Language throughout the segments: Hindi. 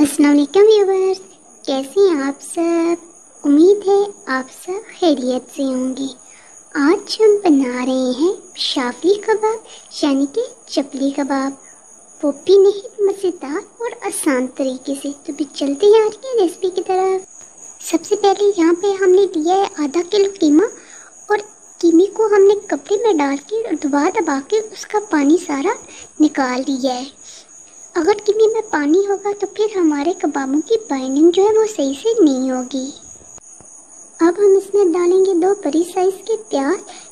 अस्सलाम वालेकुम व्यूअर्स, कैसे हैं आप सब। उम्मीद है आप सब खैरियत से होंगे। आज हम बना रहे हैं शाफी कबाब यानी कि चपली कबाब, वो भी नहीं मज़ेदार और आसान तरीके से। तो भी चलते हैं आज की रेसिपी की तरफ। सबसे पहले यहाँ पे हमने लिया है आधा किलो कीमा, और कीमे को हमने कपड़े में डाल के दबा दबा के उसका पानी सारा निकाल लिया है। अगर कीमे में पानी होगा तो फिर हमारे कबाबों की बाइंडिंग जो है वो सही से नहीं होगी। अब हम इसमें डालेंगे 2 बड़ी साइज के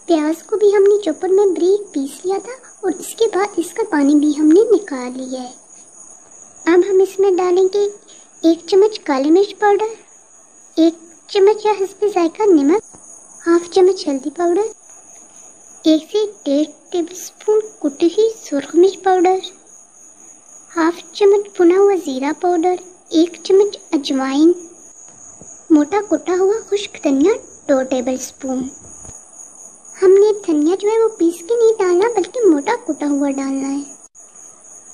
प्याज को भी हमने चॉपर में बारीक पीस लिया था, और इसके बाद इसका पानी भी हमने निकाल लिया है। अब हम इसमें डालेंगे 1 चम्मच काली मिर्च पाउडर, 1 चम्मच या हस्बे जायका नमक, हाफ चम्मच हल्दी पाउडर, 1 से 1.5 टेबल स्पून कुटी हुई सुरख मिर्च पाउडर, हाफ चम्मच भुना हुआ जीरा पाउडर, 1 चम्मच अजवाइन, मोटा कुटा हुआ खुश्क धनिया 2 टेबल स्पून। हमने धनिया जो है वो पीस के नहीं डालना बल्कि मोटा कुटा हुआ डालना है।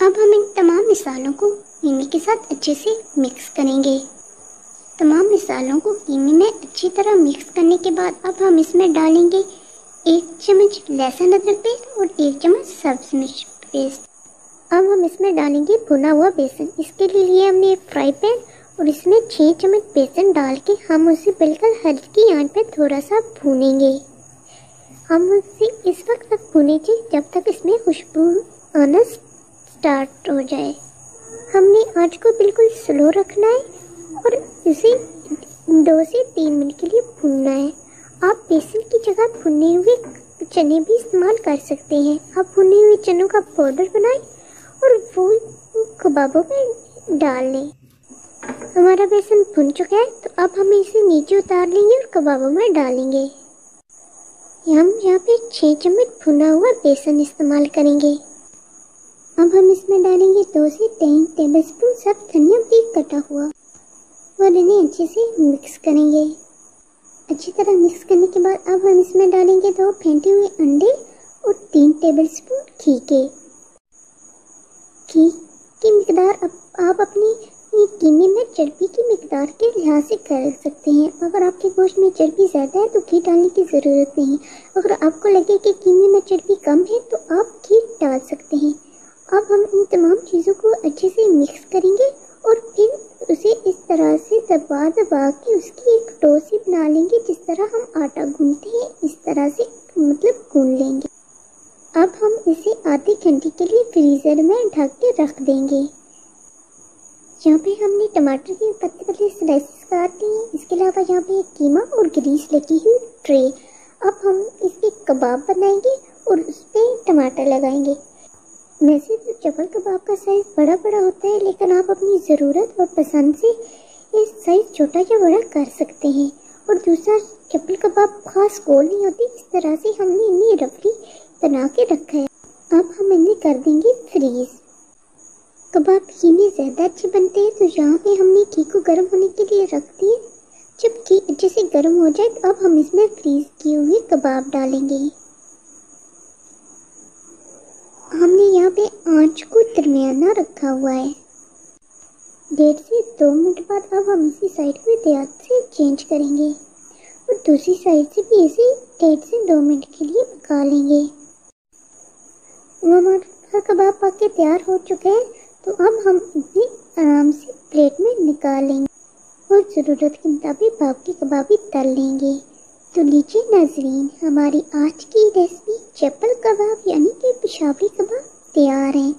अब हम इन तमाम मसालों को कीमे के साथ अच्छे से मिक्स करेंगे। तमाम मसालों को कीमे में अच्छी तरह मिक्स करने के बाद अब हम इसमें डालेंगे 1 चम्मच लहसुन अदरक पेस्ट और 1 चम्मच सब्ज मिर्च पेस्ट। अब हम इसमें डालेंगे भुना हुआ बेसन। इसके लिए हमने एक फ्राई पैन और इसमें 6 चम्मच बेसन डाल के हम उसे बिल्कुल हल्की आंच पे थोड़ा सा भूनेंगे। हम उसे इस वक्त तक भूनेंगे जब तक इसमें खुशबू आना स्टार्ट हो जाए। हमने आंच को बिल्कुल स्लो रखना है और इसे 2 से 3 मिनट के लिए भूनना है। आप बेसन की जगह भुने हुए चने भी इस्तेमाल कर सकते हैं। आप भुने हुए चनों का पाउडर बनाएं और वो कबाबों में डाल लें। हमारा बेसन भुन चुका है, तो अब हम इसे नीचे उतार लेंगे और कबाबों में डालेंगे। हम यहाँ पे 6 चम्मच भुना हुआ बेसन इस्तेमाल करेंगे। अब हम इसमें डालेंगे 2 से 3 टेबल स्पून सब धनिया भी कटा हुआ, और इन्हें अच्छे से मिक्स करेंगे। अच्छी तरह मिक्स करने के बाद अब हम इसमें डालेंगे 2 फेंटे हुए अंडे और 3 टेबल स्पून घी की मिकदार आप अपनी कीमे में चर्बी की मिकदार के लिहाज से कर सकते हैं। अगर आपके गोश्त में चर्बी ज़्यादा है तो घी डालने की ज़रूरत नहीं। अगर आपको लगे कि कीमे में चर्बी कम है तो आप घी डाल सकते हैं। अब हम इन तमाम चीज़ों को अच्छे से मिक्स करेंगे और फिर उसे इस तरह से दबा दबा के उसकी एक डो सी बना लेंगे। जिस तरह हम आटा गूंथते हैं इस तरह से गूंथ लेंगे। अब हम इसे आधे घंटे के लिए फ्रीज़र में ढक के रख देंगे। यहाँ पे हमने टमाटर के पतले पतले स्लाइसेस काट लिए हैं। इसके अलावा यहाँ पे एक कीमा और ग्रीस लगी हुई ट्रे। अब हम इसके कबाब बनाएंगे और उस पर टमाटर लगाएंगे। वैसे तो चपल कबाब का साइज़ बड़ा बड़ा होता है, लेकिन आप अपनी ज़रूरत और पसंद से इस साइज़ छोटा या बड़ा कर सकते हैं। और दूसरा, चपल कबाब खास गोल नहीं होती, इस तरह से हमने इन्हें रफली बना के रखा है। अब हम इन्हें कर देंगे फ्रीज़। कबाब घी में ज़्यादा अच्छे बनते हैं, तो यहाँ पे हमने घी को गर्म होने के लिए रख दिए। जब घी अच्छे से गर्म हो जाए तो अब हम इसमें फ्रीज़ किए हुए कबाब डालेंगे। हमने यहाँ पे आंच को दरमियाना रखा हुआ है। 1.5 से 2 मिनट बाद अब हम इसी साइड को ध्यान से चेंज करेंगे और दूसरी साइड से भी इसे 1.5 से 2 मिनट के लिए पका लेंगे। हमारा कबाब पक के तैयार हो चुका है, तो अब हम इसे आराम से प्लेट में निकाल लेंगे और ज़रूरत के मुताबिक बाकी कबाब भी तल लेंगे। तो लीजिए नाजरीन, हमारी आज की रेसिपी चपल कबाब यानी कि पेशावरी कबाब तैयार हैं।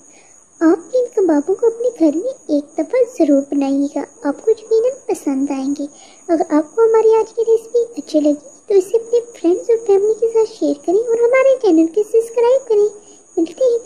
आप इन कबाबों को अपने घर में एक दफ़ा ज़रूर बनाइएगा, आपको यकीनन पसंद आएंगे। अगर आपको हमारी आज की रेसिपी अच्छी लगी तो इसे अपने फ्रेंड्स और फैमिली के साथ शेयर करें और हमारे चैनल को सब्सक्राइब करें। मिलते हैं